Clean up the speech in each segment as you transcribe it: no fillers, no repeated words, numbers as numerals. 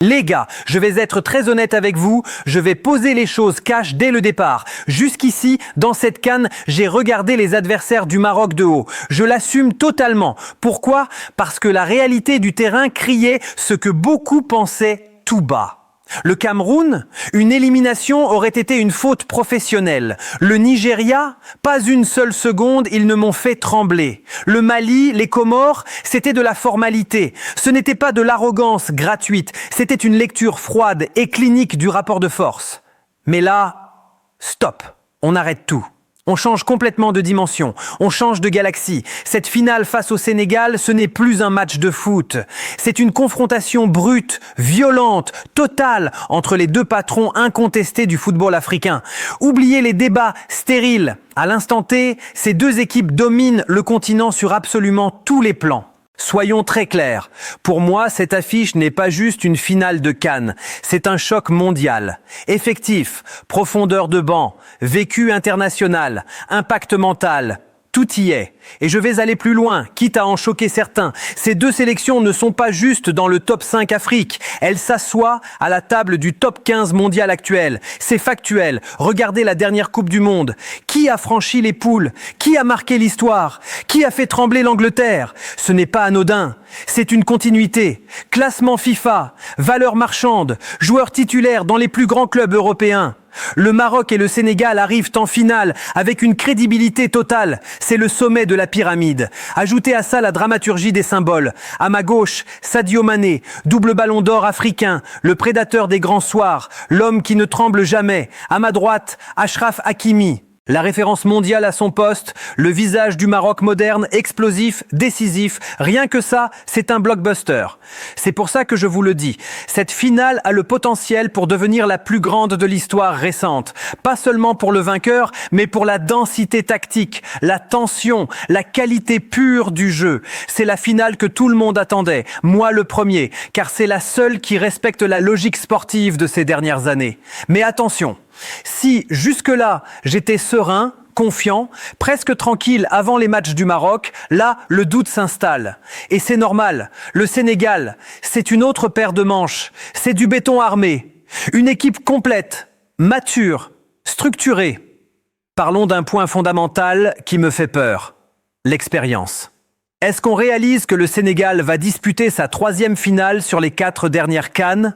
Les gars, je vais être très honnête avec vous, je vais poser les choses cash dès le départ. Jusqu'ici, dans cette CAN, j'ai regardé les adversaires du Maroc de haut. Je l'assume totalement. Pourquoi? Parce que la réalité du terrain criait ce que beaucoup pensaient tout bas. Le Cameroun, une élimination aurait été une faute professionnelle. Le Nigeria, pas une seule seconde, ils ne m'ont fait trembler. Le Mali, les Comores, c'était de la formalité. Ce n'était pas de l'arrogance gratuite, c'était une lecture froide et clinique du rapport de force. Mais là, stop, on arrête tout. On change complètement de dimension, on change de galaxie. Cette finale face au Sénégal, ce n'est plus un match de foot. C'est une confrontation brute, violente, totale entre les deux patrons incontestés du football africain. Oubliez les débats stériles. À l'instant T, ces deux équipes dominent le continent sur absolument tous les plans. Soyons très clairs, pour moi, cette affiche n'est pas juste une finale de CAN, c'est un choc mondial. Effectif, profondeur de banc, vécu international, impact mental, tout y est. Et je vais aller plus loin, quitte à en choquer certains. Ces deux sélections ne sont pas juste dans le top 5 Afrique, elles s'assoient à la table du top 15 mondial actuel. C'est factuel, regardez la dernière Coupe du Monde. Qui a franchi les poules? Qui a marqué l'histoire? Qui a fait trembler l'Angleterre? Ce n'est pas anodin, c'est une continuité. Classement FIFA, valeur marchande, joueurs titulaires dans les plus grands clubs européens. Le Maroc et le Sénégal arrivent en finale avec une crédibilité totale. C'est le sommet de la pyramide. Ajoutez à ça la dramaturgie des symboles. À ma gauche, Sadio Mané, double ballon d'or africain, le prédateur des grands soirs, l'homme qui ne tremble jamais. À ma droite, Achraf Hakimi. La référence mondiale à son poste, le visage du Maroc moderne, explosif, décisif, rien que ça, c'est un blockbuster. C'est pour ça que je vous le dis, cette finale a le potentiel pour devenir la plus grande de l'histoire récente. Pas seulement pour le vainqueur, mais pour la densité tactique, la tension, la qualité pure du jeu. C'est la finale que tout le monde attendait, moi le premier, car c'est la seule qui respecte la logique sportive de ces dernières années. Mais attention, si jusque-là j'étais serein, confiant, presque tranquille avant les matchs du Maroc, là le doute s'installe. Et c'est normal, le Sénégal, c'est une autre paire de manches, c'est du béton armé, une équipe complète, mature, structurée. Parlons d'un point fondamental qui me fait peur, l'expérience. Est-ce qu'on réalise que le Sénégal va disputer sa 3e finale sur les 4 dernières CAN ?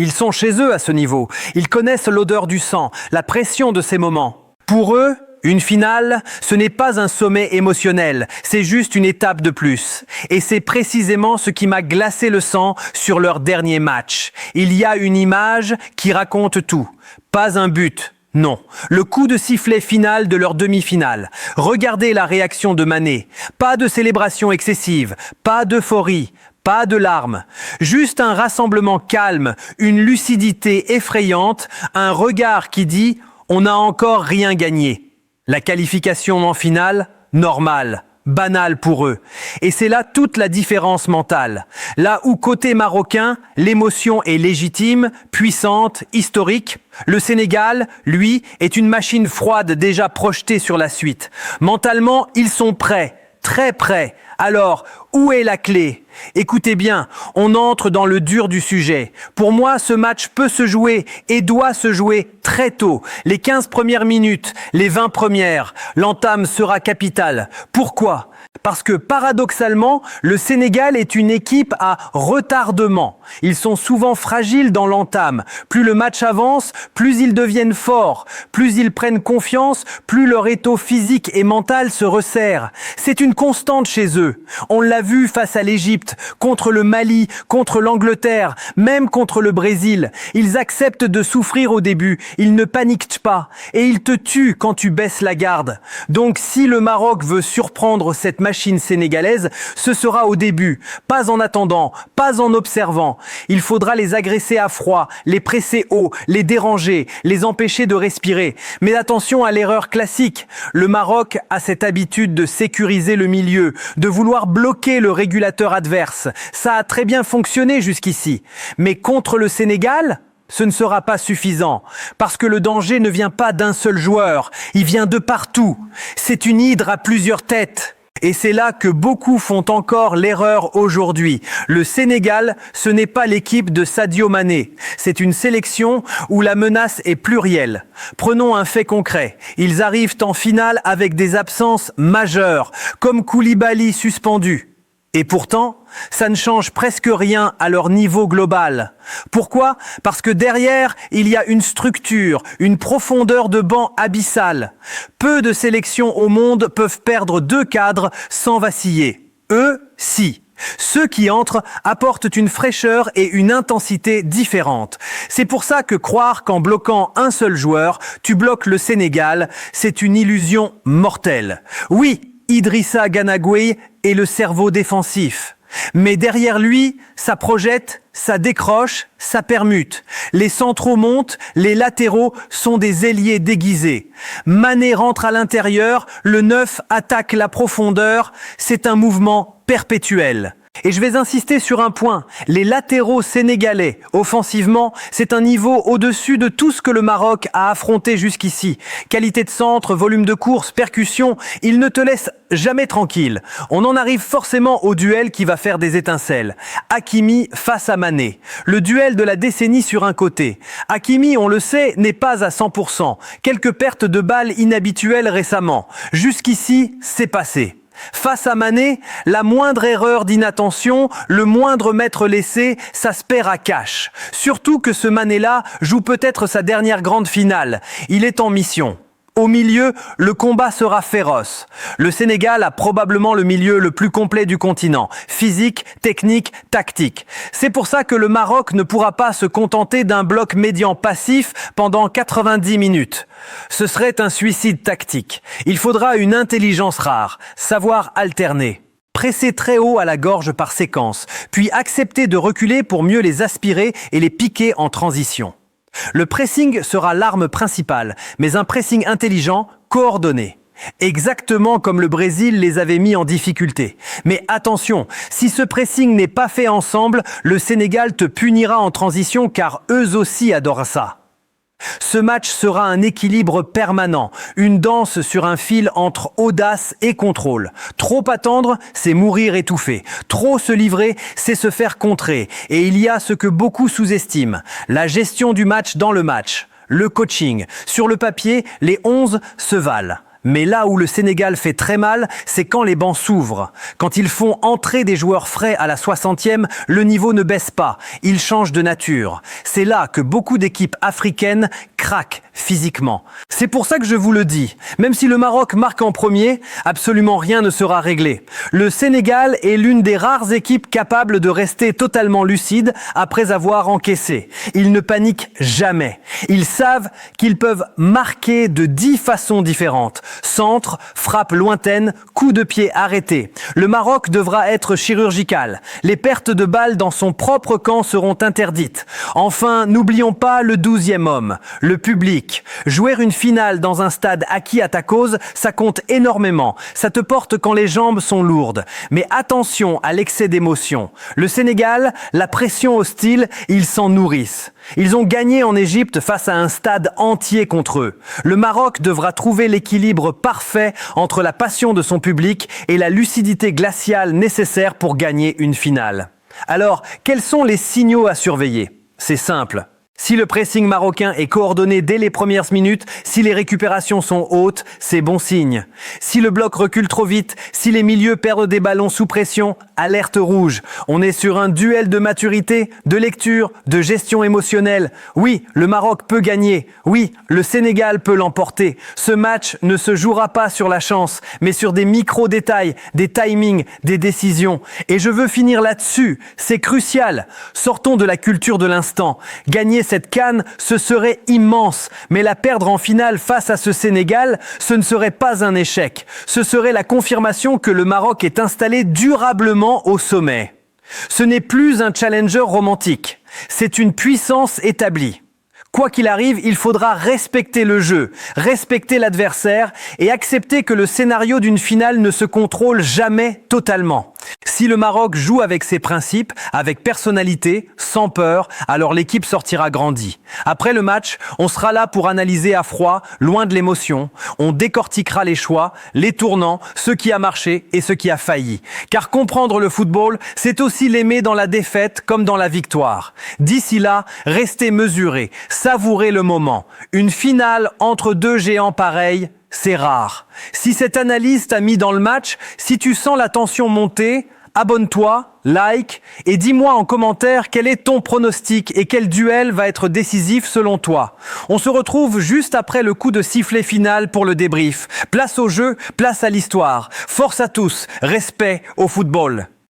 Ils sont chez eux à ce niveau. Ils connaissent l'odeur du sang, la pression de ces moments. Pour eux, une finale, ce n'est pas un sommet émotionnel, c'est juste une étape de plus. Et c'est précisément ce qui m'a glacé le sang sur leur dernier match. Il y a une image qui raconte tout. Pas un but. Non, le coup de sifflet final de leur demi-finale. Regardez la réaction de Mané. Pas de célébration excessive, pas d'euphorie. Pas de larmes, juste un rassemblement calme, une lucidité effrayante, un regard qui dit « on n'a encore rien gagné ». La qualification en finale, normale, banale pour eux. Et c'est là toute la différence mentale. Là où côté marocain, l'émotion est légitime, puissante, historique, le Sénégal, lui, est une machine froide déjà projetée sur la suite. Mentalement, ils sont prêts, très prêts. Alors, où est la clé ? Écoutez bien, on entre dans le dur du sujet. Pour moi, ce match peut se jouer et doit se jouer très tôt. Les 15 premières minutes, les 20 premières, l'entame sera capitale. Pourquoi ? Parce que paradoxalement, le Sénégal est une équipe à retardement. Ils sont souvent fragiles dans l'entame. Plus le match avance, plus ils deviennent forts. Plus ils prennent confiance, plus leur étau physique et mental se resserre. C'est une constante chez eux. On l'a vu face à l'Égypte, contre le Mali, contre l'Angleterre, même contre le Brésil. Ils acceptent de souffrir au début, ils ne paniquent pas. Et ils te tuent quand tu baisses la garde. Donc si le Maroc veut surprendre cette machine sénégalaise, ce sera au début, pas en attendant, pas en observant. Il faudra les agresser à froid, les presser haut, les déranger, les empêcher de respirer. Mais attention à l'erreur classique. Le Maroc a cette habitude de sécuriser le milieu, de vouloir bloquer le régulateur adverse. Ça a très bien fonctionné jusqu'ici. Mais contre le Sénégal, ce ne sera pas suffisant, parce que le danger ne vient pas d'un seul joueur, il vient de partout. C'est une hydre à plusieurs têtes. Et c'est là que beaucoup font encore l'erreur aujourd'hui. Le Sénégal, ce n'est pas l'équipe de Sadio Mané. C'est une sélection où la menace est plurielle. Prenons un fait concret. Ils arrivent en finale avec des absences majeures, comme Koulibaly suspendu. Et pourtant, ça ne change presque rien à leur niveau global. Pourquoi ? Parce que derrière, il y a une structure, une profondeur de banc abyssale. Peu de sélections au monde peuvent perdre 2 cadres sans vaciller. Eux, si. Ceux qui entrent apportent une fraîcheur et une intensité différentes. C'est pour ça que croire qu'en bloquant un seul joueur, tu bloques le Sénégal, c'est une illusion mortelle. Oui, Idrissa Gana Gueye est le cerveau défensif. Mais derrière lui, ça projette, ça décroche, ça permute. Les centraux montent, les latéraux sont des ailiers déguisés. Mané rentre à l'intérieur, le 9 attaque la profondeur, c'est un mouvement perpétuel. Et je vais insister sur un point, les latéraux sénégalais, offensivement, c'est un niveau au-dessus de tout ce que le Maroc a affronté jusqu'ici. Qualité de centre, volume de course, percussion, ils ne te laissent jamais tranquille. On en arrive forcément au duel qui va faire des étincelles. Hakimi face à Mané. Le duel de la décennie sur un côté. Hakimi, on le sait, n'est pas à 100%. Quelques pertes de balles inhabituelles récemment. Jusqu'ici, c'est passé. Face à Mané, la moindre erreur d'inattention, le moindre mètre laissé, ça se perd à cash. Surtout que ce Mané-là joue peut-être sa dernière grande finale. Il est en mission. Au milieu, le combat sera féroce. Le Sénégal a probablement le milieu le plus complet du continent. Physique, technique, tactique. C'est pour ça que le Maroc ne pourra pas se contenter d'un bloc médian passif pendant 90 minutes. Ce serait un suicide tactique. Il faudra une intelligence rare, savoir alterner. Presser très haut à la gorge par séquence, puis accepter de reculer pour mieux les aspirer et les piquer en transition. Le pressing sera l'arme principale, mais un pressing intelligent, coordonné. Exactement comme le Brésil les avait mis en difficulté. Mais attention, si ce pressing n'est pas fait ensemble, le Sénégal te punira en transition car eux aussi adorent ça. Ce match sera un équilibre permanent, une danse sur un fil entre audace et contrôle. Trop attendre, c'est mourir étouffé. Trop se livrer, c'est se faire contrer. Et il y a ce que beaucoup sous-estiment, la gestion du match dans le match, le coaching. Sur le papier, les 11 se valent. Mais là où le Sénégal fait très mal, c'est quand les bancs s'ouvrent. Quand ils font entrer des joueurs frais à la 60e, le niveau ne baisse pas, il change de nature. C'est là que beaucoup d'équipes africaines craquent physiquement. C'est pour ça que je vous le dis, même si le Maroc marque en premier, absolument rien ne sera réglé. Le Sénégal est l'une des rares équipes capables de rester totalement lucide après avoir encaissé. Ils ne paniquent jamais. Ils savent qu'ils peuvent marquer de 10 façons différentes. Centre, frappe lointaine, coup de pied arrêté. Le Maroc devra être chirurgical. Les pertes de balles dans son propre camp seront interdites. Enfin, n'oublions pas le 12e homme, le public. Jouer une finale dans un stade acquis à ta cause, ça compte énormément. Ça te porte quand les jambes sont lourdes. Mais attention à l'excès d'émotion. Le Sénégal, la pression hostile, ils s'en nourrissent. Ils ont gagné en Égypte face à un stade entier contre eux. Le Maroc devra trouver l'équilibre parfait entre la passion de son public et la lucidité glaciale nécessaire pour gagner une finale. Alors, quels sont les signaux à surveiller ? C'est simple. Si le pressing marocain est coordonné dès les premières minutes, si les récupérations sont hautes, c'est bon signe. Si le bloc recule trop vite, si les milieux perdent des ballons sous pression, alerte rouge. On est sur un duel de maturité, de lecture, de gestion émotionnelle. Oui, le Maroc peut gagner. Oui, le Sénégal peut l'emporter. Ce match ne se jouera pas sur la chance, mais sur des micro-détails, des timings, des décisions. Et je veux finir là-dessus. C'est crucial. Sortons de la culture de l'instant. Gagner cette CAN, ce serait immense. Mais la perdre en finale face à ce Sénégal, ce ne serait pas un échec. Ce serait la confirmation que le Maroc est installé durablement au sommet. Ce n'est plus un challenger romantique. C'est une puissance établie. Quoi qu'il arrive, il faudra respecter le jeu, respecter l'adversaire et accepter que le scénario d'une finale ne se contrôle jamais totalement. Si le Maroc joue avec ses principes, avec personnalité, sans peur, alors l'équipe sortira grandie. Après le match, on sera là pour analyser à froid, loin de l'émotion. On décortiquera les choix, les tournants, ce qui a marché et ce qui a failli. Car comprendre le football, c'est aussi l'aimer dans la défaite comme dans la victoire. D'ici là, restez mesurés, savourez le moment. Une finale entre deux géants pareils, c'est rare. Si cette analyse t'a mis dans le match, si tu sens la tension monter, abonne-toi, like et dis-moi en commentaire quel est ton pronostic et quel duel va être décisif selon toi. On se retrouve juste après le coup de sifflet final pour le débrief. Place au jeu, place à l'histoire. Force à tous, respect au football.